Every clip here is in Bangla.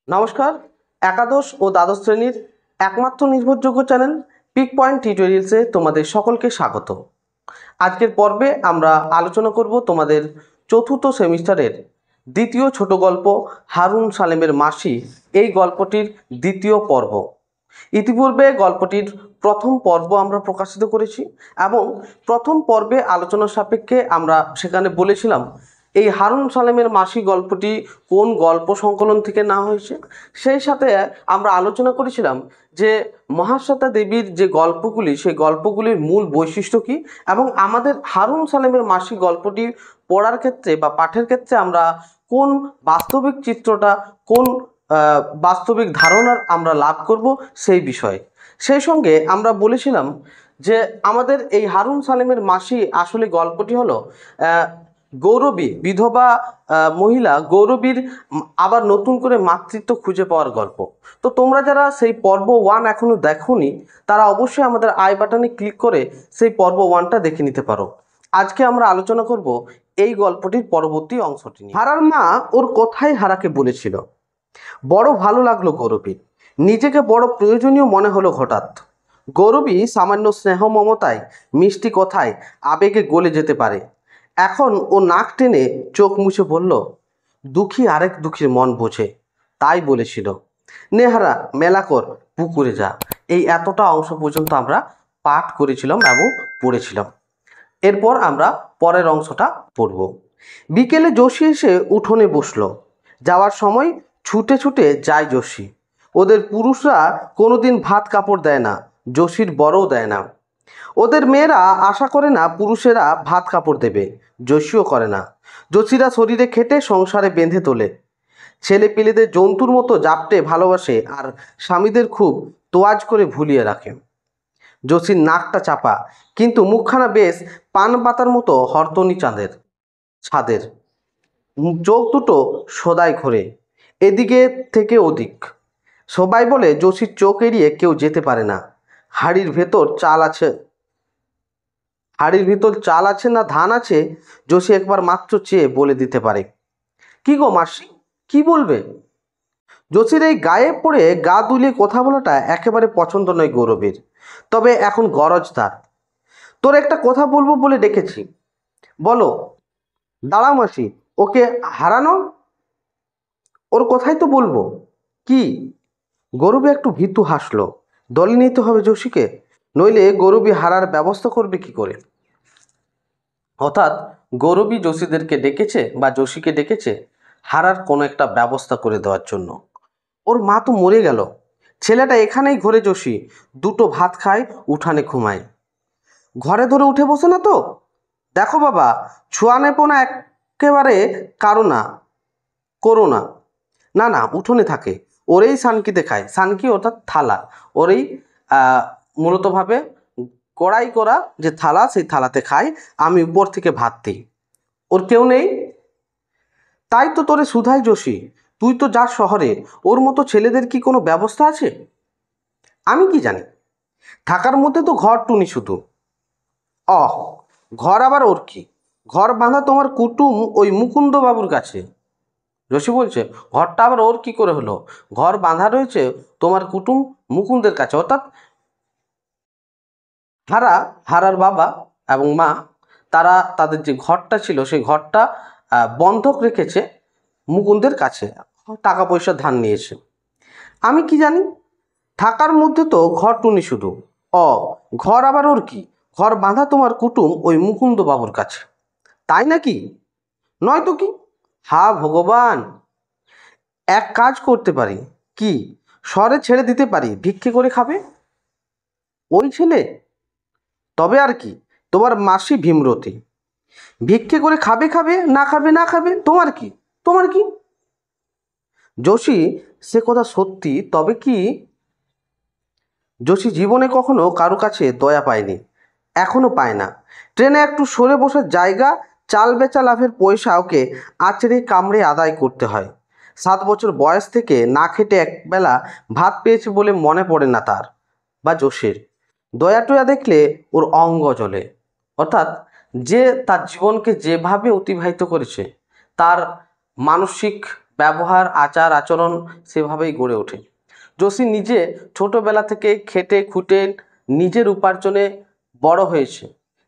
নমস্কার। একাদশ ও দ্বাদশ শ্রেণীর একমাত্র নির্ভরযোগ্য চ্যানেল পিক পয়েন্ট টিউটোরিয়ালসে তোমাদের সকলকে স্বাগত। আজকের পর্বে আমরা আলোচনা করব তোমাদের চতুর্থ সেমিস্টারের দ্বিতীয় ছোট গল্প হারুন সালেমের মাসি, এই গল্পটির দ্বিতীয় পর্ব। ইতিপূর্বে গল্পটির প্রথম পর্ব আমরা প্রকাশিত করেছি এবং প্রথম পর্বে আলোচনার সাপেক্ষে আমরা সেখানে বলেছিলাম এই হারুন সালেমের মাসি গল্পটি কোন গল্প সংকলন থেকে নেওয়া হয়েছে। সেই সাথে আমরা আলোচনা করেছিলাম যে মহাশ্বেতা দেবীর যে গল্পগুলি, সেই গল্পগুলির মূল বৈশিষ্ট্য কী এবং আমাদের হারুন সালেমের মাসি গল্পটি পড়ার ক্ষেত্রে বা পাঠের ক্ষেত্রে আমরা কোন বাস্তবিক চিত্রটা, কোন বাস্তবিক ধারণার আমরা লাভ করব সেই বিষয়ে। সেই সঙ্গে আমরা বলেছিলাম যে আমাদের এই হারুন সালেমের মাসি আসলে গল্পটি হলো গৌরবী, বিধবা মহিলা গৌরবীর আবার নতুন করে মাতৃত্ব খুঁজে পাওয়ার গল্প। তো তোমরা যারা সেই পর্ব 1 এখনও দেখোনি তারা অবশ্যই আমাদের আই বাটনে ক্লিক করে সেই পর্ব 1টা দেখে নিতে পারো। আজকে আমরা আলোচনা করব এই গল্পটির পরবর্তী অংশটি নিয়ে। হারার মা ওর কথাই হারাকে বলেছিল। বড় ভালো লাগলো গৌরবীর, নিজেকে বড় প্রয়োজনীয় মনে হলো হঠাৎ। গৌরবী সামান্য স্নেহ মমতায়, মিষ্টি কথায় আবেগে গলে যেতে পারে। এখন ও নাক টেনে চোখ মুছে বলল, দুঃখী আরেক দুঃখীর মন বোঝে, তাই বলেছিল। নেহারা মেলা কর, পুকুরে যা। এই এতটা অংশ পর্যন্ত আমরা পাঠ করেছিলাম এবং পড়েছিলাম। এরপর আমরা পরের অংশটা পড়ব। বিকেলে জসি এসে উঠোনে বসলো। যাওয়ার সময় ছুটে ছুটে যায় জসি। ওদের পুরুষরা কোনোদিন ভাত কাপড় দেয় না, জসির বড়ও দেয় না। ওদের মেয়েরা আশা করে না পুরুষেরা ভাত কাপড় দেবে, জসিও করে না। জসিরা শরীরে খেটে সংসারে বেঁধে তোলে। ছেলে পেলেদের জন্তুর মতো জাপটে ভালোবাসে আর স্বামীদের খুব তোয়াজ করে ভুলিয়ে রাখে। জসির নাকটা চাপা, কিন্তু মুখখানা বেশ পান পাতার মতো হরতনি ছাদের। চোখ দুটো সদাই ঘোরে, এদিকে থেকে ওদিক। সবাই বলে জসির চোখ এড়িয়ে কেউ যেতে পারে না। হাড়ির ভেতর চাল আছে না ধান আছে, জসি একবার মাত্র চেয়ে বলে দিতে পারে। কি গো মাসি, কি বলবে? জসির এই গায়ে পড়ে গা দুলিয়ে কথা বলাটা একেবারে পছন্দ নয় গৌরবের, তবে এখন গরজ তার। তোর একটা কথা বলবো বলে ডেকেছি। বলো। দাঁড়াও মাসি, ওকে হারানো, ওর কথাই তো বলবো। কি? গৌরবী একটু ভীতু হাসলো। দলে নিতে হবে জসিকে, নইলে গৌরবী হারার ব্যবস্থা করবে কি করে? অর্থাৎ গৌরবী জসিদেরকে ডেকেছে বা জসিকে ডেকেছে হারার কোনো একটা ব্যবস্থা করে দেওয়ার জন্য। ওর মা তো মরে গেল, ছেলেটা এখানেই ঘরে জসি, দুটো ভাত খায়, উঠানে ঘুমায়। ঘরে ধরে উঠে বসে না তো? দেখো বাবা, ছোঁয়ানেপোনা একেবারে করো না। না না, উঠোনে থাকে, ওরেই সানকিতে খায়। সানকি অর্থাৎ থালা, ওরেই মূলতভাবে কড়াই করা যে থালা, সেই থালাতে খায়। আমি উপর থেকে ভাত দিই। ওর কেউ নেই? তাই তো তোরে সুধাই জসি, তুই তো যাস শহরে, ওর মতো ছেলেদের কি কোনো ব্যবস্থা আছে? আমি কি জানি, থাকার মধ্যে তো ঘর টুনি শুধু। অহ, ঘর আবার ওর কি? ঘর বাঁধা তোমার কুটুম ওই মুকুন্দ বাবুর কাছে। জসি বলছে, ঘরটা আবার ওর কি করে হলো? ঘর বাঁধা রয়েছে তোমার কুটুম মুকুন্দের কাছে, অর্থাৎ হারার বাবা এবং মা, তারা তাদের যে ঘরটা ছিল সেই ঘরটা বন্ধক রেখেছে মুকুন্দের কাছে, টাকা পয়সা ধার নিয়েছে। আমি কি জানি, থাকার মধ্যে তো ঘর টুনি শুধু। ঘর আবার ওর কি? ঘর বাঁধা তোমার কুটুম ওই মুকুন্দ বাবুর কাছে। তাই নাকি? নয়তো কি? হা ভগবান! এক কাজ করতে পারি। কি? শহরে ছেড়ে দিতে পারি, ভিক্ষে করে খাবে ওই ছেলে। তবে আর কি, তোমার মাসি ভীমরতি, ভিক্ষে করে খাবে, না খাবে, তোমার কি? জসি, সে কথা সত্যি, তবে কি? জসি জীবনে কখনো কারো কাছে দয়া পায়নি, এখনো পায় না। ট্রেনে একটু সরে বসার জায়গা, চাল বেচা লাভের পয়সা ওকে আছড়ে কামড়ে আদায় করতে হয়। 7 বছর বয়স থেকে না খেটে একবেলা ভাত পেয়েছে বলে মনে পড়ে না তার বা জসির। দয়া টয়া দেখলে ওর অঙ্গ জ্বলে। অর্থাৎ যে তার জীবনকে যেভাবে অতিবাহিত করেছে, তার মানসিক ব্যবহার, আচার আচরণ সেভাবেই গড়ে ওঠে। যোশী নিজে ছোটবেলা থেকে খেটে খুঁটে নিজের উপার্জনে বড় হয়েছে,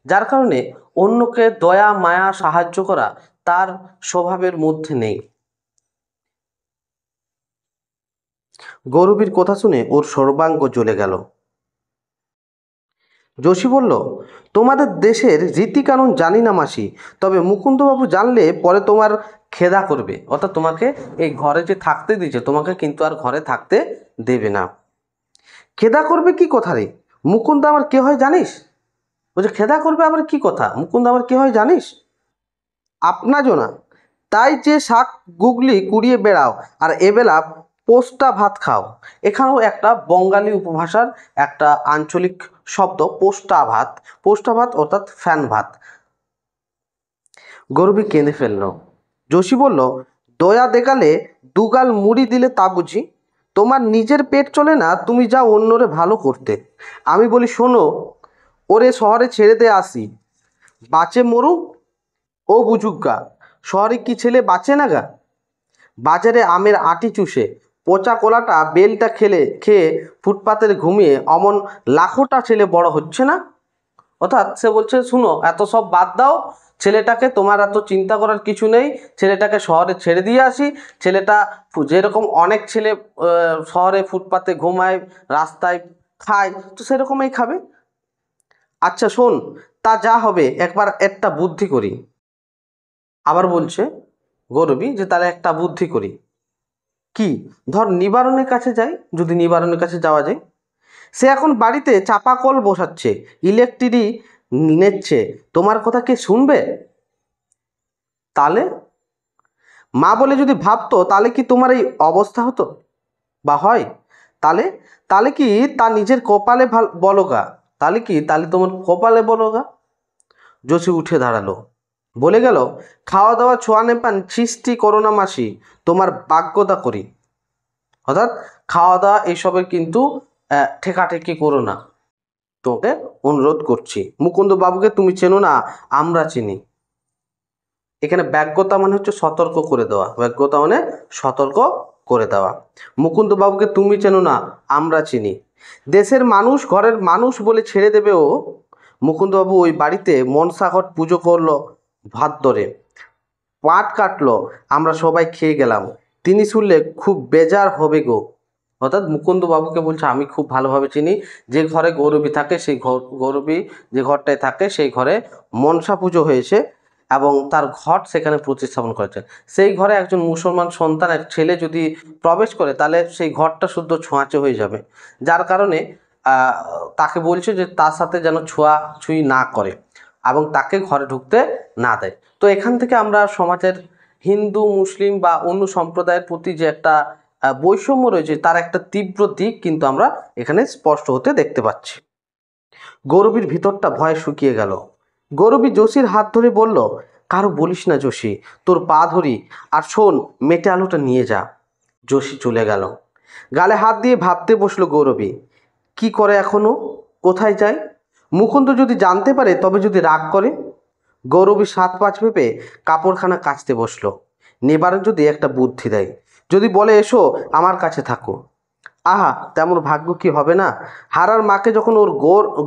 যার কারণে অন্যকে দয়া মায়া সাহায্য করা তার স্বভাবের মধ্যে নেই। গৌরবীর কথা শুনে ওর সর্বাঙ্গ জ্বলে গেল। যোশী বলল, তোমাদের দেশের রীতিকানুন জানি না মাসি, তবে মুকুন্দবাবু জানলে পরে তোমার খেদা করবে, অর্থাৎ তোমাকে এই ঘরে যে থাকতে দিয়েছে তোমাকে কিন্তু আর ঘরে থাকতে দেবে না। খেদা করবে কি কথা রে? মুকুন্দ আমার কে হয় জানিস? বলছে, খেদা করবে আবার কি কথা? মুকুন্দ আমার কে হয় জানিস? আপনা জোনা, তাই যে শাক গুগলি কুড়িয়ে বেড়াও আর এবেলা পোস্তা ভাত খাও। এখানেও একটা বঙ্গালী উপভাষার একটা আঞ্চলিক শব্দ পোস্তা ভাত। পোস্তা ভাত অর্থাৎ ফ্যান ভাত। গৌরবী কেঁদে ফেলল। যোশী বলল, দয়া দেখালে দুগাল মুড়ি দিলে তা বুঝি? তোমার নিজের পেট চলে না, তুমি যাও অন্যরে ভালো করতে। আমি বলি, শোনো, ওরে শহরে ছেড়ে দে আসি, বাঁচে মরুক ও বুঝুক গা। শহরে কি ছেলে বাঁচে না গা? বাজারে আমের আটি চুষে পচা কলাটা বেলটা খেয়ে ফুটপাতের ঘুমিয়ে অমন লাখোটা ছেলে বড় হচ্ছে না। অর্থাৎ সে বলছে, শুনো, এত সব বাদ দাও, ছেলেটাকে তোমার এত চিন্তা করার কিছু নেই, ছেলেটাকে শহরে ছেড়ে দিয়ে আসি। ছেলেটা যেরকম অনেক ছেলে শহরে ফুটপাতে ঘুমায়, রাস্তায় খায়, তো সেরকমই খাবে। আচ্ছা শোন, তা যা হবে একবার একটা বুদ্ধি করি। আবার বলছে গৌরবী যে তাহলে একটা বুদ্ধি করি। কি? ধর নিবারণের কাছে যাই, যদি নিবারণের কাছে যাওয়া যায়। সে এখন বাড়িতে চাপা কল বসাচ্ছে, ইলেকট্রিক নিচ্ছে, তোমার কথা কে শুনবে? তাহলে মা বলে যদি ভাবতো, তাহলে কি তোমার এই অবস্থা হতো বা হয়? তাহলে তাহলে কি তা নিজের কপালে বলো গা। তাহলে তোমার কপালে বলো গা। যোশী উঠে দাঁড়ালো, বলে গেল, খাওয়া দাওয়া ছোঁয়ানে পান সৃষ্টি করো না মাসি, তোমার বাগ্যতা করি। অর্থাৎ খাওয়া দাওয়া এইসবের কিন্তু ঠেকাঠেকি করো না, তোকে অনুরোধ করছি। মুকুন্দ বাবুকে তুমি চেনো না, আমরা চিনি। এখানে ব্যগ্যতা মানে হচ্ছে সতর্ক করে দেওয়া, ব্যগ্যতা মানে সতর্ক করে দেওয়া। মুকুন্দ বাবুকে তুমি চেনো না, আমরা চিনি। দেশের মানুষ ঘরের মানুষ বলে ছেড়ে দেবে ও। মুকুন্দবাবু ওই বাড়িতে মনসাঘট পুজো করলো, ভাত ধরে পাট কাটলো, আমরা সবাই খেয়ে গেলাম। তিনি শুনলে খুব বেজার হবে গো। অর্থাৎ মুকুন্দবাবুকে বলছে, আমি খুব ভালোভাবে চিনি, যে ঘরে গৌরবী থাকে সেই গৌরবী যে ঘরটায় থাকে সেই ঘরে মনসা পুজো হয়েছে এবং তার ঘট সেখানে প্রতিস্থাপন করেছে। সেই ঘরে একজন মুসলমান সন্তানের ছেলে যদি প্রবেশ করে, তাহলে সেই ঘরটা শুদ্ধ ছোঁয়াচে হয়ে যাবে। যার কারণে তাকে বলছে যে তার সাথে যেন ছোঁয়াছুঁই না করে এবং তাকে ঘরে ঢুকতে না দেয়। তো এখান থেকে আমরা সমাজের হিন্দু মুসলিম বা অন্য সম্প্রদায়ের প্রতি যে একটা বৈষম্য রয়েছে, তার একটা তীব্র দিক কিন্তু আমরা এখানে স্পষ্ট হতে দেখতে পাচ্ছি। গৌরবীর ভিতরটা ভয়ে শুকিয়ে গেল। গৌরবী যোশীর হাত ধরে বলল, কারো বলিস না যোশী, তোর পা ধরি, আর শোন, মেটে আলুটা নিয়ে যা। যোশী চলে গেল। গালে হাত দিয়ে ভাবতে বসলো গৌরবী, কি করে এখনো, কোথায় যায়? মুকুন্দ যদি জানতে পারে, তবে যদি রাগ করে? গৌরবী 7-5 ভেবে কাপড়খানা কাচতে বসলো। নিবারণ যদি একটা বুদ্ধি দেয়, যদি বলে, এসো আমার কাছে থাকো। আহা, তেমন ভাগ্য কি হবে না? হারার মাকে যখন ওর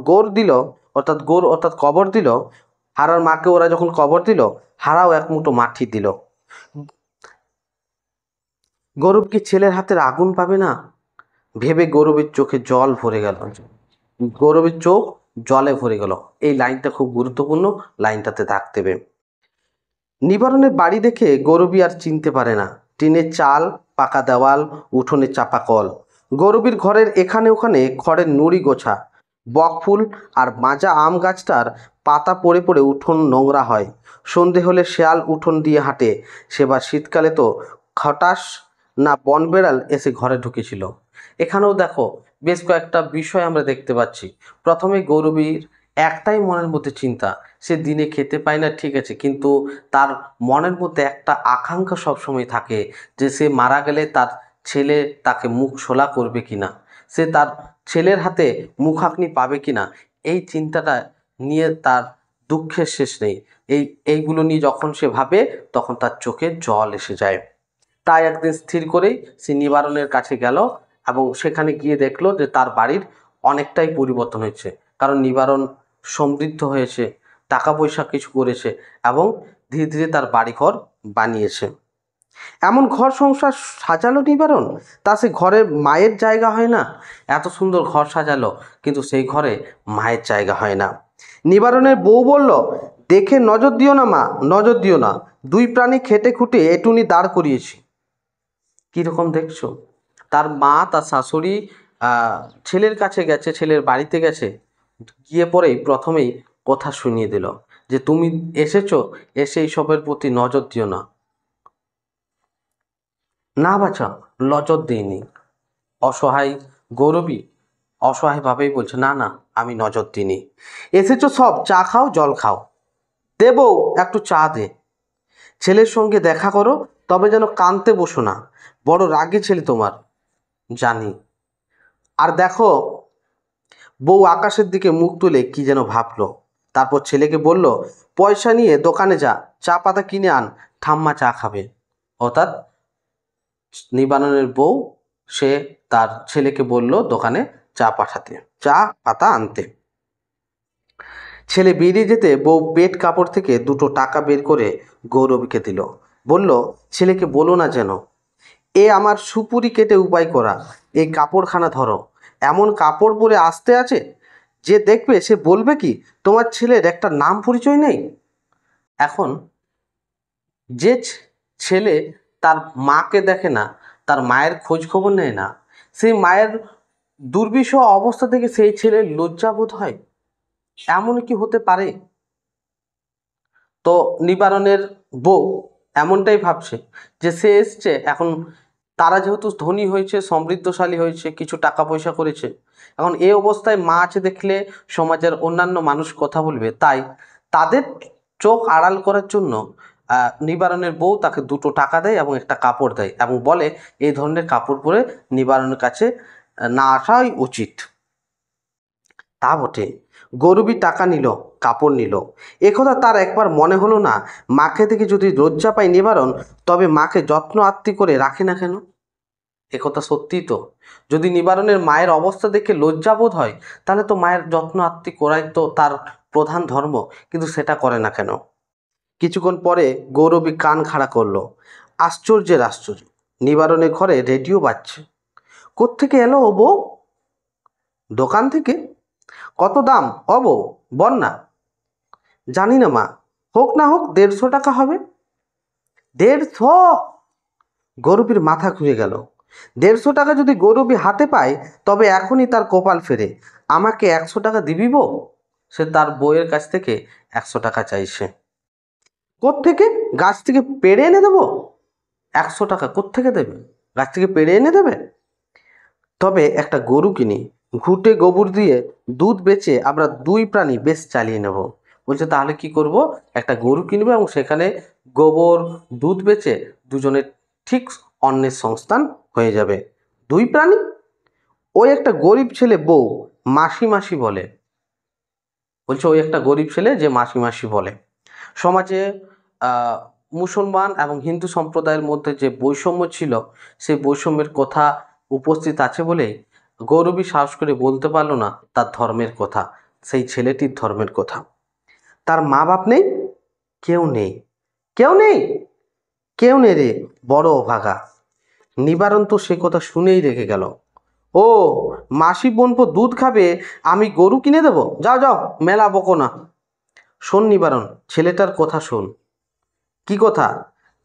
গোর দিল, অর্থাৎ কবর দিল, হারার মাকে ওরা যখন কবর দিল, হারাও এক মুঠো মাটি দিল। গৌরব কি ছেলের হাতের আগুন পাবে না? ভেবে গৌরবের চোখে জল ভরে গেল। গৌরবের চোখ জলে ভরে গেল। এই লাইনটা খুব গুরুত্বপূর্ণ, লাইনটাতে দাগ দেবে। নিবারণের বাড়ি দেখে গৌরবী আর চিনতে পারে না। টিনের চাল, পাকা দেওয়াল, উঠোনে চাপা কল। গৌরবীর ঘরের এখানে ওখানে খড়ের নুড়ি গোছা, বকফুল আর মাজা আম গাছটার পাতা পড়ে পড়ে উঠোন নোংরা হয়। সন্ধে হলে শেয়াল উঠোন দিয়ে হাঁটে, সেবার শীতকালে তো খটাস না বনবেড়াল এসে ঘরে ঢুকেছিল। এখানেও দেখো বেশ কয়েকটা বিষয় আমরা দেখতে পাচ্ছি। প্রথমে গৌরবীর একটাই মনের মধ্যে চিন্তা, সে দিনে খেতে পায় না ঠিক আছে, কিন্তু তার মনের মধ্যে একটা আকাঙ্ক্ষা সবসময় থাকে যে সে মারা গেলে তার ছেলে তাকে মুখ সোলা করবে কিনা, সে তার ছেলের হাতে মুখাগ্নি পাবে কিনা। এই চিন্তাটা নিয়ে তার দুঃখের শেষ নেই। এইগুলো নিয়ে যখন সে ভাবে, তখন তার চোখে জল এসে যায়। তাই একদিন স্থির করেই সে নিবারণের কাছে গেল এবং সেখানে গিয়ে দেখলো যে তার বাড়ির অনেকটাই পরিবর্তন হয়েছে, কারণ নিবারণ সমৃদ্ধ হয়েছে, টাকা পয়সা কিছু করেছে এবং ধীরে ধীরে তার বাড়িঘর বানিয়েছে। এমন ঘর সংসার সাজালো নিবারণ, তা সে ঘরে মায়ের জায়গা হয় না। এত সুন্দর ঘর সাজালো কিন্তু সেই ঘরে মায়ের জায়গা হয় না। নিবারণের বউ বলল, দেখে নজর দিও না মা, নজর দিও না, দুই প্রাণী খেটে খুঁটে এটুনি দাঁড় করিয়েছি। কীরকম দেখছো? তার মা, তার শাশুড়ি ছেলের কাছে গেছে, ছেলের বাড়িতে গেছে, গিয়ে পরেই প্রথমেই কথা শুনিয়ে দিল যে তুমি এসেছো, এসে এইসবের প্রতি নজর দিও না। না বাছা, নজর দিইনি। অসহায় গৌরবী অসহায়ভাবেই বলছে, না না, আমি নজর দিইনি। এসেছো সব, চা খাও, জল খাও। দেবো, একটু চা দে। ছেলের সঙ্গে দেখা করো, তবে যেন কাঁদতে বসো না, বড় রাগী ছেলে তোমার, জানি। আর দেখো, বউ আকাশের দিকে মুখ তুলে কি যেন ভাবলো, তারপর ছেলেকে বলল, পয়সা নিয়ে দোকানে যা, চা পাতা কিনে আন, ঠাম্মা চা খাবে। অর্থাৎ নিবারণের বউ সে তার ছেলেকে বলল দোকানে চা পাঠাতে, চা পাতা আনতে। ছেলে বেরিয়ে যেতে বউ পেট কাপড় থেকে 2টো টাকা বের করে গৌরবীকে দিল। বলল, ছেলেকে বলো না যেন, এ আমার সুপুরি কেটে উপায় করা, এই কাপড়খানা ধরো। এমন কাপড় পরে আসতে আছে, যে দেখবে সে বলবে কি তোমার ছেলের একটা নাম পরিচয় নেই। এখন যে ছেলে তার মাকে দেখে না, তার মায়ের খোঁজ খবর নেয় না, সেই মায়ের দুর্বিষহ অবস্থা থেকে সেই ছেলের লজ্জাবোধ হয়, এমন কি হতে পারে? তো নিবারণের বউ এমনটাই ভাবছে যে সে এসছে, এখন তারা যেহেতু ধনী হয়েছে, সমৃদ্ধশালী হয়েছে, কিছু টাকা পয়সা করেছে, এখন এই অবস্থায় মা আছে দেখলে সমাজের অন্যান্য মানুষ কথা বলবে, তাই তাদের চোখ আড়াল করার জন্য নিবারণের বউ তাকে 2টো টাকা দেয় এবং একটা কাপড় দেয় এবং বলে এই ধরনের কাপড় পরে নিবারণের কাছে না আসাই উচিত। তা বটে, গৌরবী টাকা নিল, কাপড় নিল, একথা তার একবার মনে হলো না মাকে দেখে যদি লজ্জা পায় নিবারণ, তবে মাকে যত্ন আত্তি করে রাখে না কেন? একথা সত্যিই তো, যদি নিবারণের মায়ের অবস্থা দেখে লজ্জাবোধ হয়, তাহলে তো মায়ের যত্ন আত্তি করাই তো তার প্রধান ধর্ম, কিন্তু সেটা করে না কেন? কিছুক্ষণ পরে গৌরবী কান খাড়া করলো। আশ্চর্যের আশ্চর্য, নিবারণের ঘরে রেডিও বাজছে। কোত্থেকে এলো ও বউ? দোকান থেকে। কত দাম ও বউ, বল না। জানি না মা, হোক না হোক 150 টাকা হবে। 150? গৌরবীর মাথা ঘুরে গেল। 150 টাকা যদি গৌরবী হাতে পায়, তবে এখনই তার কপাল ফেরে। আমাকে 100 টাকা দিবি বউ? সে তার বউয়ের কাছ থেকে 100 টাকা চাইছে। কোত্থেকে? গাছ থেকে পেড়ে এনে দেবো? 100 টাকা কোত্থেকে দেবে? গাছ থেকে পেড়ে এনে দেবে? তবে একটা গরু কিনি, ঘুটে গোবর দিয়ে দুধ বেচে আমরা 2 প্রাণী বেশ চালিয়ে নেব। বলছে, তাহলে কি করব? একটা গরু কিনবো এবং সেখানে গোবর দুধ বেচে দুজনের ঠিক অন্নের সংস্থান হয়ে যাবে। 2 প্রাণী? ওই একটা গরিব ছেলে বউ মাসি মাসি বলে। বলছে, ওই একটা গরিব ছেলে যে মাসি মাসি বলে। সমাজে মুসলমান এবং হিন্দু সম্প্রদায়ের মধ্যে যে বৈষম্য ছিল, সেই বৈষম্যের কথা উপস্থিত আছে বলেই গৌরবী সাহস করে বলতে পারল না তার ধর্মের কথা, সেই ছেলেটির ধর্মের কথা। তার মা বাপ নেই? কেউ নেই। কেউ নেই? কেউ নেই রে, বড় অভাগা। নিবারণ তো সে কথা শুনেই রেখে গেল। ও, মাসি বোনপো দুধ খাবে, আমি গরু কিনে দেবো? যাও যাও, মেলা বকো না। শোন নিবারণ, ছেলেটার কথা শোন। কি কথা?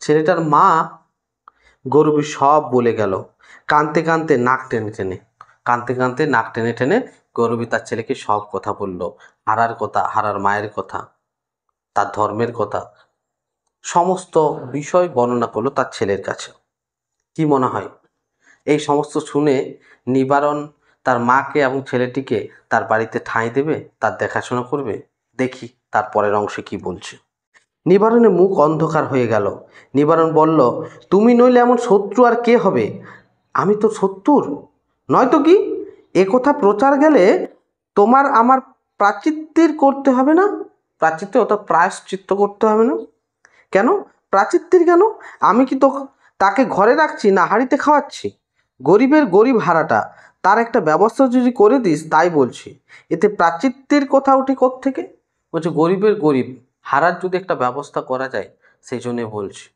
ছেলেটার মা। গৌরবী সব বলে গেল, কাঁদতে কাঁদতে নাক টেনে টেনে। কাঁদতে কাঁদতে নাক টেনে টেনে গৌরবী তার ছেলেকে সব কথা বলল। হারার কথা, হারার মায়ের কথা, তার ধর্মের কথা, সমস্ত বিষয় বর্ণনা করলো তার ছেলের কাছে। কি মনে হয় এই সমস্ত শুনে নিবারণ তার মাকে এবং ছেলেটিকে তার বাড়িতে ঠাঁই দেবে, তার দেখাশোনা করবে? দেখি তার পরের অংশে কি বলছে। নিবারণের মুখ অন্ধকার হয়ে গেল। নিবারণ বলল, তুমি নইলে এমন শত্রু আর কে হবে? আমি তো শত্রুর নয়তো কি? এ কথা প্রচার গেলে তোমার আমার প্রাচিত্যের করতে হবে না? প্রাচিত্য অর্থাৎ প্রায়শ্চিত্ত করতে হবে না? কেন প্রাচিত্যের? কেন? আমি কি তো তাকে ঘরে রাখছি না হাঁড়িতে খাওয়াচ্ছি? গরিবের গরিব হারাটা, তার একটা ব্যবস্থা যদি করে দিস তাই বলছি। এতে প্রাচিত্যের কথা উঠে কোত্থেকে? বলছে গরিবের গরিব হারার যদি একটা ব্যবস্থা করা যায় সেই জন্যে বলছি।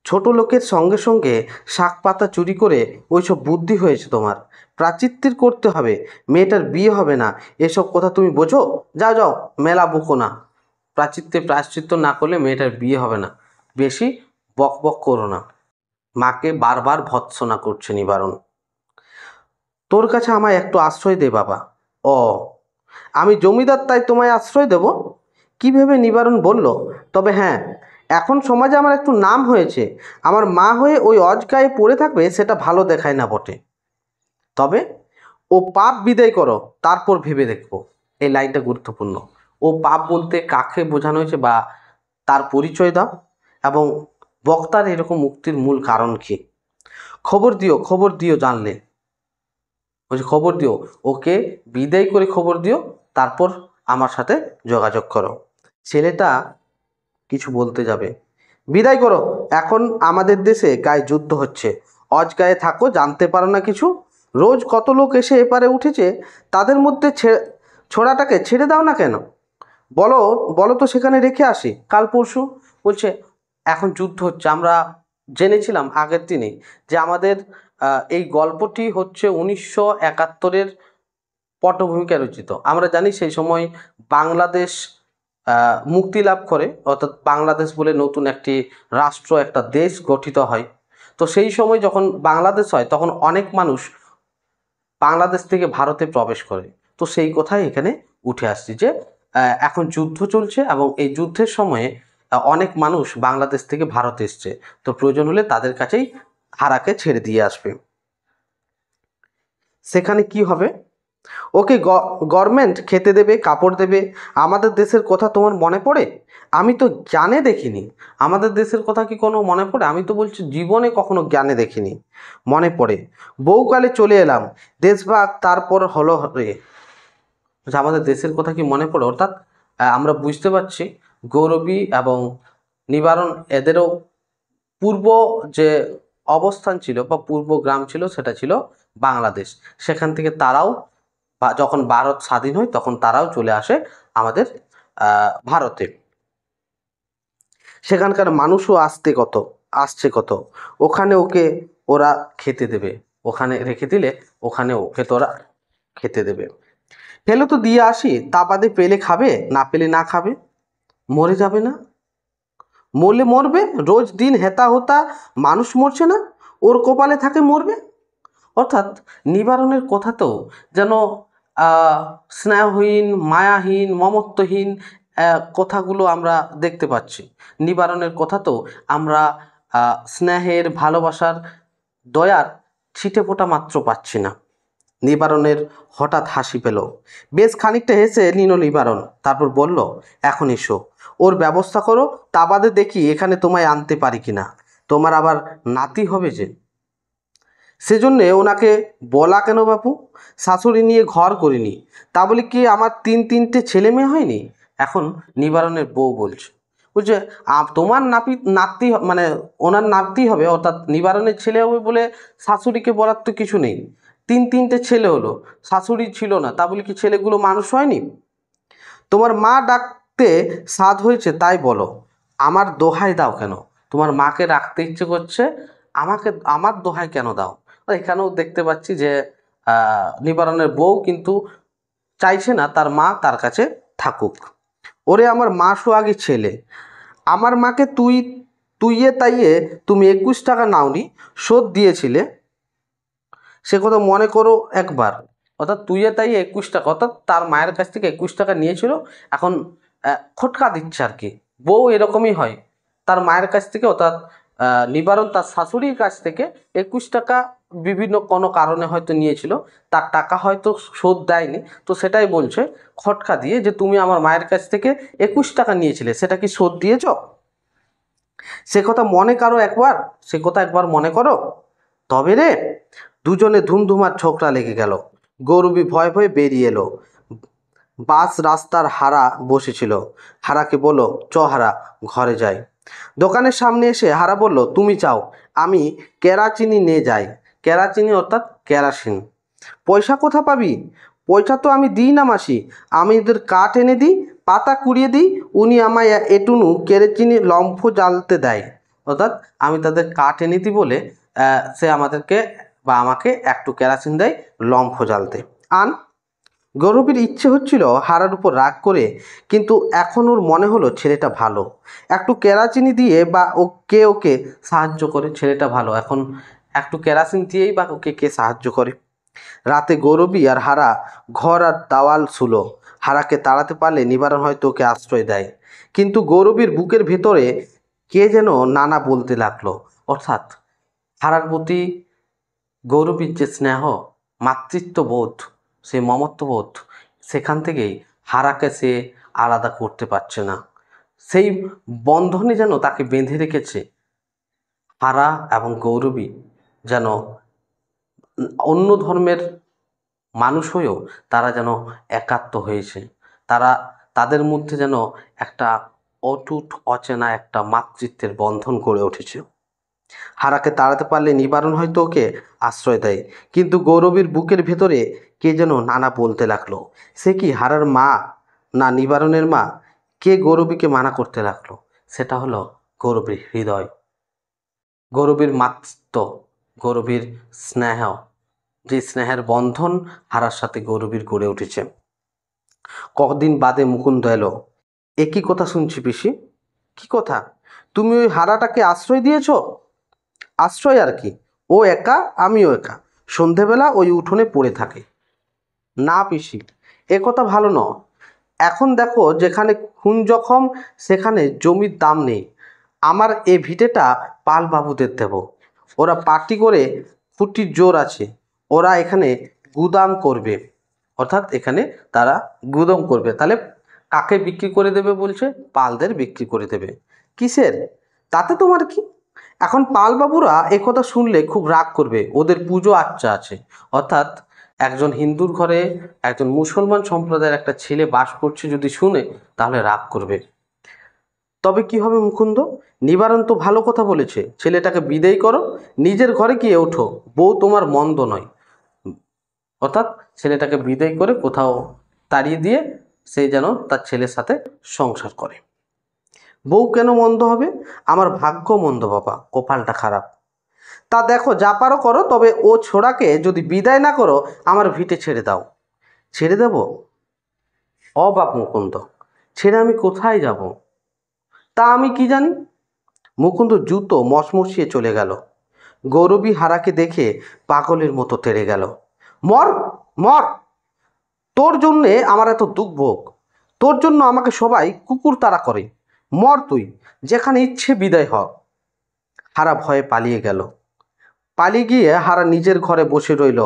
ছোট লোকের সঙ্গে সঙ্গে শাক পাতা চুরি করে ওইসব বুদ্ধি হয়েছে তোমার। প্রাচিত্যের করতে হবে, মেয়েটার বিয়ে হবে না, এসব কথা তুমি বোঝো? যাও যাও, মেলা বকো না। প্রায়শ্চিত্ত না করলে মেয়েটার বিয়ে হবে না। বেশি বক বক করো না। মাকে বারবার ভৎসনা করছে নিবারণ। তোর কাছে আমায় একটু আশ্রয় দে বাবা। ও, আমি জমিদার তাই তোমায় আশ্রয় দেব? কী ভেবে নিবারণ বলল, তবে হ্যাঁ, এখন সমাজে আমার একটু নাম হয়েছে, আমার মা হয়ে ওই অজগায়ে পড়ে থাকবে সেটা ভালো দেখায় না বটে। তবে ও পাপ বিদায় করো, তারপর ভেবে দেখবো। এই লাইনটা গুরুত্বপূর্ণ। ও পাপ বলতে কাকে বোঝানো হয়েছে বা তার পরিচয় দাও, এবং বক্তার এরকম মুক্তির মূল কারণ কী। খবর দিও জানলে। বলছে খবর দিও, ওকে বিদায় করে খবর দিও, তারপর আমার সাথে যোগাযোগ করো। ছেলেটা কিছু বলতে যাবে, বিদায় করো, এখন আমাদের দেশে গায়ে যুদ্ধ হচ্ছে, অজগায়ে থাকো, জানতে পারো না কিছু? রোজ কত লোক এসে এপারে উঠেছে, তাদের মধ্যে ছোড়াটাকে ছেড়ে দাও না কেন? বলো বলো তো, সেখানে রেখে আসি কাল পরশু। বলছে এখন যুদ্ধ হচ্ছে। আমরা জেনেছিলাম আগের দিনেই যে আমাদের এই গল্পটি হচ্ছে 1971-এর পটভূমিকায় রচিত। আমরা জানি সেই সময় বাংলাদেশ মুক্তি লাভ করে, অর্থাৎ বাংলাদেশ বলে নতুন একটি রাষ্ট্র, একটা দেশ গঠিত হয়। তো সেই সময় যখন বাংলাদেশ হয় তখন অনেক মানুষ বাংলাদেশ থেকে ভারতে প্রবেশ করে। তো সেই কথাই এখানে উঠে আসছে যে এখন যুদ্ধ চলছে এবং এই যুদ্ধের সময়ে অনেক মানুষ বাংলাদেশ থেকে ভারতে এসছে, তো প্রয়োজন হলে তাদের কাছেই হারাকে ছেড়ে দিয়ে আসবে। সেখানে কি হবে? ওকে গভর্নমেন্ট খেতে দেবে, কাপড় দেবে। আমাদের দেশের কথা তোমার মনে পড়ে? আমি তো জ্ঞানে দেখিনি। আমাদের দেশের কথা কি কোনো মনে পড়ে? আমি তো বলছি জীবনে কখনো জ্ঞানে দেখিনি। মনে পড়ে, বহুকালে চলে এলাম, দেশভাগ তারপর হলো রে। আমাদের দেশের কথা কি মনে পড়ে? অর্থাৎ আমরা বুঝতে পারছি গৌরবী এবং নিবারণ এদেরও পূর্ব যে অবস্থান ছিল বা পূর্ব গ্রাম ছিল সেটা ছিল বাংলাদেশ। সেখান থেকে তারাও যখন ভারত স্বাধীন হয় তখন তারাও চলে আসে আমাদের ভারতে। সেখানকার মানুষও আসছে কত। ওখানে ওকে ওরা খেতে দেবে, ওখানে রেখে দিলে ওখানে ওকে তোরা খেতে দেবে। পেলে তো দিয়ে আসি, তা বাদে পেলে খাবে, না পেলে না খাবে। মরে যাবে না? মরলে মরবে, রোজ দিন হেতা হোতা মানুষ মরছে না, ওর কপালে থাকে মরবে। অর্থাৎ নিবারণের কথাতেও যেন স্নেহহীন, মায়াহীন, মমত্বহীন কথাগুলো আমরা দেখতে পাচ্ছি। নিবারণের কথাতেও আমরা স্নেহের, ভালোবাসার, দয়ার ছিটেফোঁটা মাত্র পাচ্ছি না। নিবারণের হঠাৎ হাসি পেল, বেশ খানিকটা হেসে নিল নিবারণ, তারপর বলল, এখন এসো, ওর ব্যবস্থা করো, তা বাদে দেখি এখানে তোমায় আনতে পারি কিনা। তোমার আবার নাতি হবে যে, সেজন্যে ওনাকে বলা কেন বাপু? শাশুড়ি নিয়ে ঘর করিনি, তা বলে কি আমার তিনটে ছেলে মেয়ে হয়নি? এখন নিবারণের বউ বলছে তোমার নাতি মানে ওনার নাতি হবে, অর্থাৎ নিবারণের ছেলে হবে বলে শাশুড়িকে বলার তো কিছু নেই। তিনটে ছেলে হলো, শাশুড়ি ছিল না, তা বলে কি ছেলেগুলো মানুষ হয়নি? তোমার মা ডাকতে স্বাদ হয়েছে তাই বলো, আমার দোহাই দাও কেন? তোমার মাকে রাখতে ইচ্ছে করছে, আমার দোহাই কেন দাও? এখানেও দেখতে পাচ্ছি যে নিবারণের বউ কিন্তু চাইছে না তার মা তার কাছে থাকুক। ওরে আমার মা সোহাগী ছেলে, আমার মাকে তুইয়ে তাইয়ে তুমি 21 টাকা নাওনি, শোধ দিয়েছিলে, সে কথা মনে করো একবার। অর্থাৎ তুইয়ে তাইয়ে 21 টাকা, অর্থাৎ তার মায়ের কাছ থেকে 21 টাকা নিয়েছিল, এখন খটকা দিচ্ছে আর কি। বউ এরকমই হয়, তার মায়ের কাছ থেকে, অর্থাৎ নিবারণ তার শাশুড়ির কাছ থেকে 21 টাকা বিভিন্ন কোনো কারণে হয়তো নিয়েছিল, তার টাকা হয়তো শোধ দেয়নি, তো সেটাই বলছে খটকা দিয়ে যে তুমি আমার মায়ের কাছ থেকে 21 টাকা নিয়েছিলে, সেটা কি শোধ দিয়েছ? সে কথা একবার মনে করো। তবে রে, দুজনে ধুমধুমার ছোকরা লেগে গেল। গৌরবী ভয়ে ভয়ে বেরিয়ে এলো। বাস রাস্তার হারা বসেছিল। হারাকে বলল, চ হারা, ঘরে যাই। দোকানের সামনে এসে হারা বলল, তুমি চাও আমি কেরাচিনি নিয়ে যাই? কেরাচিনি অর্থাৎ কেরাসিন। পয়সা কোথা পাবি? পয়সা তো আমি দিই না মাসি, আমি ওদের কাঠ এনে দিই, পাতা কুড়িয়ে দিই, উনি আমায় এটুনু কেরাচিনি লম্ফ জ্বালতে দেয়। অর্থাৎ আমি তাদের কাঠ এনে দিই বলে সে আমাদেরকে বা আমাকে একটু কেরাসিন দেয় লম্ফ জ্বালতে। আন। গৌরবীর ইচ্ছে হচ্ছিল হারার উপর রাগ করে, কিন্তু এখন ওর মনে হলো ছেলেটা ভালো, একটু কেরাচিনি দিয়ে বা ওকে সাহায্য করে। ছেলেটা ভালো, এখন একটু কেরাসিন দিয়েই বা ওকে কে সাহায্য করে। রাতে গৌরবী আর হারা ঘর আর দাওয়াল শুলো। হারাকে তাড়াতে পারলে নিবারণ হয়তো ওকে আশ্রয় দেয়, কিন্তু গৌরবীর বুকের ভেতরে কে যেন নানা বলতে লাগলো। অর্থাৎ হারার প্রতি গৌরবীর যে স্নেহ, মাতৃত্ববোধ, সে মমত্ববোধ, সেখান থেকেই হারাকে সে আলাদা করতে পারছে না। সেই বন্ধনে যেন তাকে বেঁধে রেখেছে। হারা এবং গৌরবী যেন অন্য ধর্মের মানুষ হয়েও তারা যেন একাত্ম হয়েছে। তাদের মধ্যে যেন একটা অটুট অচেনা একটা মাতৃত্বের বন্ধন গড়ে উঠেছে। হারাকে তাড়াতে পারলে নিবারণ হয়তো ওকে আশ্রয় দেয়, কিন্তু গৌরবীর বুকের ভেতরে কে যেন নানা বলতে লাগলো। সে কি হারার মা, না নিবারণের মা? কে গৌরবীকে মানা করতে লাগলো? সেটা হলো গৌরবীর হৃদয়, গৌরবীর মাতৃত্ব, গৌরবীর স্নেহ, যে স্নেহের বন্ধন হারার সাথে গৌরবীর গড়ে উঠেছে। কদিন বাদে মুকুন্দ এলো। একই কথা শুনছি পিসি। কি কথা? তুমি ওই হারাটাকে আশ্রয় দিয়েছ? আশ্রয় আর কি, ও একা আমিও একা, সন্ধেবেলা ওই উঠোনে পড়ে থাকে। না পিসি, এ কথা ভালো ন। এখন দেখো, যেখানে খুন জখম সেখানে জমির দাম নেই। আমার এ ভিটেটা পাল বাবুদের দেব, ওরা পার্টি করে, খুঁটির জোর আছে, ওরা এখানে গুদাম করবে। অর্থাৎ এখানে তারা গুদাম করবে। তাহলে কাকে বিক্রি করে দেবে বলছে? পালদের বিক্রি করে দেবে। কিসের? তাতে তোমার কি? এখন পালবাবুরা একথা শুনলে খুব রাগ করবে, ওদের পুজো আচ্চা আছে। অর্থাৎ একজন হিন্দুর ঘরে একজন মুসলমান সম্প্রদায়ের একটা ছেলে বাস করছে যদি শুনে, তাহলে রাগ করবে। তবে কি হবে মুকুন্দ? নিবারণ তো ভালো কথা বলেছে, ছেলেটাকে বিদায় করো, নিজের ঘরে গিয়ে ওঠো, বউ তোমার মন্দ নয়। অর্থাৎ ছেলেটাকে বিদায় করে কোথাও তাড়িয়ে দিয়ে সে যেন তার ছেলের সাথে সংসার করে। বউ কেন মন্দ হবে? আমার ভাগ্য মন্দ বাবা, কপালটা খারাপ। তা দেখো, যা পারো করো, তবে ও ছোড়াকে যদি বিদায় না করো আমার ভিটে ছেড়ে দাও। ছেড়ে দেব? অবাক মুকুন্দ, ছেড়ে আমি কোথায় যাব? তা আমি কি জানি। মুকুন্দ জুতো মশমশিয়ে চলে গেল। গৌরবী হারাকে দেখে পাগলের মতো তেড়ে গেল। মর, মর, তোর জন্যে আমার এত দুঃখ ভোগ, তোর জন্য আমাকে সবাই কুকুর তাড়া করে। মর তুই, যেখানে ইচ্ছে বিদায় হ। হারা ভয়ে পালিয়ে গেল। পালিয়ে গিয়ে হারা নিজের ঘরে বসে রইল,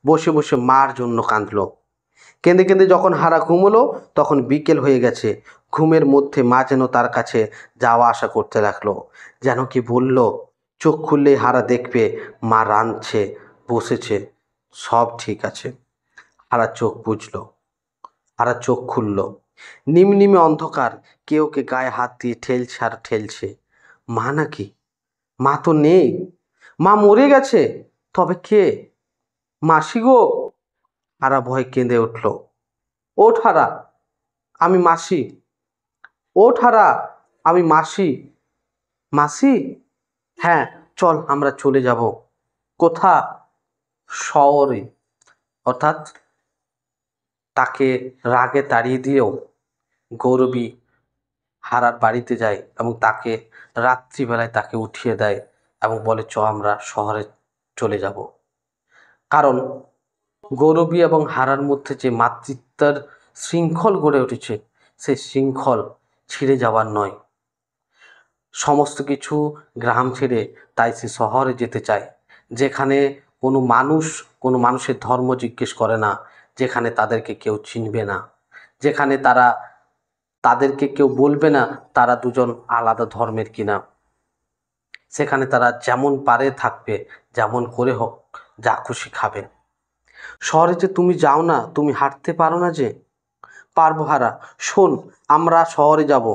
বসে বসে মার জন্য কাঁদল। কেঁদে কেঁদে যখন হারা ঘুমলো, তখন বিকেল হয়ে গেছে। ঘুমের মধ্যে মা যেন তার কাছে যাওয়া আসা করতে লাগলো, যেন কি বলল, চোখ খুললেই হারা দেখবে মা রাঁধছে, বসেছে, সব ঠিক আছে। হারা চোখ বুঝল, হারা চোখ খুলল। নিমনিমে অন্ধকার, কেউ ওকে গায়ে হাত দিয়ে ঠেলছে আর ঠেলছে। মা নাকি? মা তো নেই, মা মরে গেছে। তবে কে? মাসি গো! হারা ভয় কেঁদে উঠল। ওঠ হারা, আমি মাসি। ওঠ হারা, আমি মাসি। মাসি? হ্যাঁ, চল আমরা চলে যাব। কোথা? শহরে। অর্থাৎ তাকে রাগে তাড়িয়ে দিয়েও গৌরবী হারার বাড়িতে যায় এবং তাকে রাত্রিবেলায় তাকে উঠিয়ে দেয় এবং বলে, চ আমরা শহরে চলে যাব। কারণ গৌরবী এবং হারার মধ্যে যে মাতৃত্বের শৃঙ্খল গড়ে উঠেছে, সেই শৃঙ্খল ছিঁড়ে যাওয়ার নয়। সমস্ত কিছু গ্রাম ছেড়ে তাই সে শহরে যেতে চায়, যেখানে কোনো মানুষের ধর্ম জিজ্ঞেস করে না, যেখানে তাদেরকে কেউ চিনবে না, যেখানে তাদেরকে কেউ বলবে না তারা দুজন আলাদা ধর্মের কিনা। সেখানে তারা যেমন পারে থাকবে, যেমন করে হোক, যা খুশি খাবে। শহরে যে তুমি যাও না, তুমি হাঁটতে পারো না যে? পারবো হারা, শোন, আমরা শহরে যাব।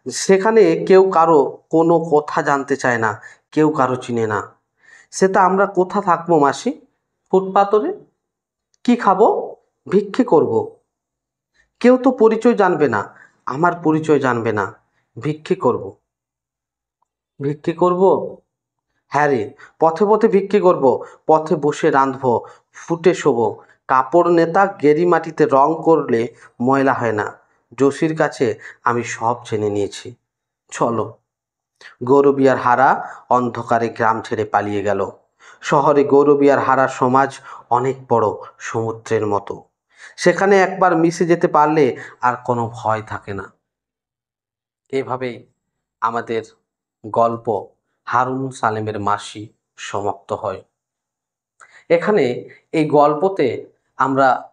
সেখানে কেউ কারো কোনো কথা জানতে চায় না, কেউ কারো চিনে না। সেটা আমরা কোথা থাকবো মাসি? ফুটপাতরে? কি খাবো? ভিক্ষে করব। কেউ তো পরিচয় জানবে না, আমার পরিচয় জানবে না। ভিক্ষে করব। ভিক্ষে করব? হ্যাঁ রে, পথে পথে ভিক্ষে করব, পথে বসে রাঁধবো, ফুটে শোবো। কাপড় নেতা গেরি মাটিতে রং করলে ময়লা হয় না। যোশীর কাছে আমি সব জেনে নিয়েছি। চলো। গৌরবী আর হারা অন্ধকারে গ্রাম ছেড়ে পালিয়ে গেল। শহরে গৌরবী আর হারার সমাজ অনেক বড়, সমুদ্রের মতো। সেখানে একবার মিশে যেতে পারলে আর কোনো ভয় থাকে না। এভাবেই আমাদের গল্প হারুন সালেমের মাসি সমাপ্ত হয়। এখানে এই গল্পতে আমরা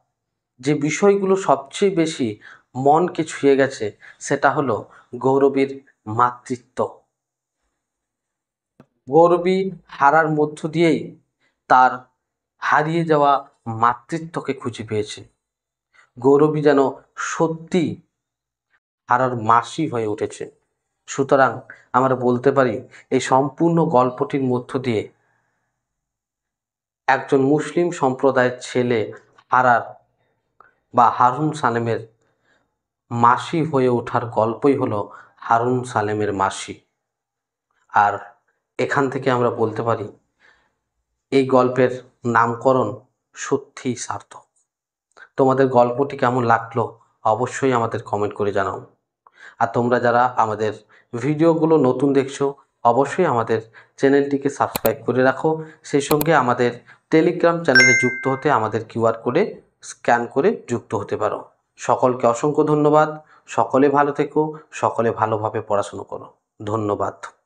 যে বিষয়গুলো সবচেয়ে বেশি মনকে ছুঁয়ে গেছে সেটা হলো গৌরবীর মাতৃত্ব। গৌরবী হারার মধ্য দিয়েই তার হারিয়ে যাওয়া মাতৃত্বকে খুঁজে পেয়েছে। গৌরবী যেন সত্যি হারার মাসি হয়ে উঠেছে। সুতরাং আমরা বলতে পারি এই সম্পূর্ণ গল্পটির মধ্য দিয়ে একজন মুসলিম সম্প্রদায়ের ছেলে হারার বা হারুন সালেমের মাসি হয়ে ওঠার গল্পই হলো হারুন সালেমের মাসি। আর এখান থেকে আমরা বলতে পারি এই গল্পের নামকরণ সত্যিই সার্থক। তোমাদের গল্পটি কেমন লাগলো অবশ্যই আমাদের কমেন্ট করে জানাও। আর তোমরা যারা আমাদের ভিডিওগুলো নতুন দেখছো অবশ্যই আমাদের চ্যানেলটিকে সাবস্ক্রাইব করে রাখো। সেই সঙ্গে আমাদের টেলিগ্রাম চ্যানেলে যুক্ত হতে আমাদের কিউআর কোডে স্ক্যান করে যুক্ত হতে পারো। সকলকে অসংখ্য ধন্যবাদ। সকলে ভালো থেকো, সকলে ভালোভাবে পড়াশুনো করো। ধন্যবাদ।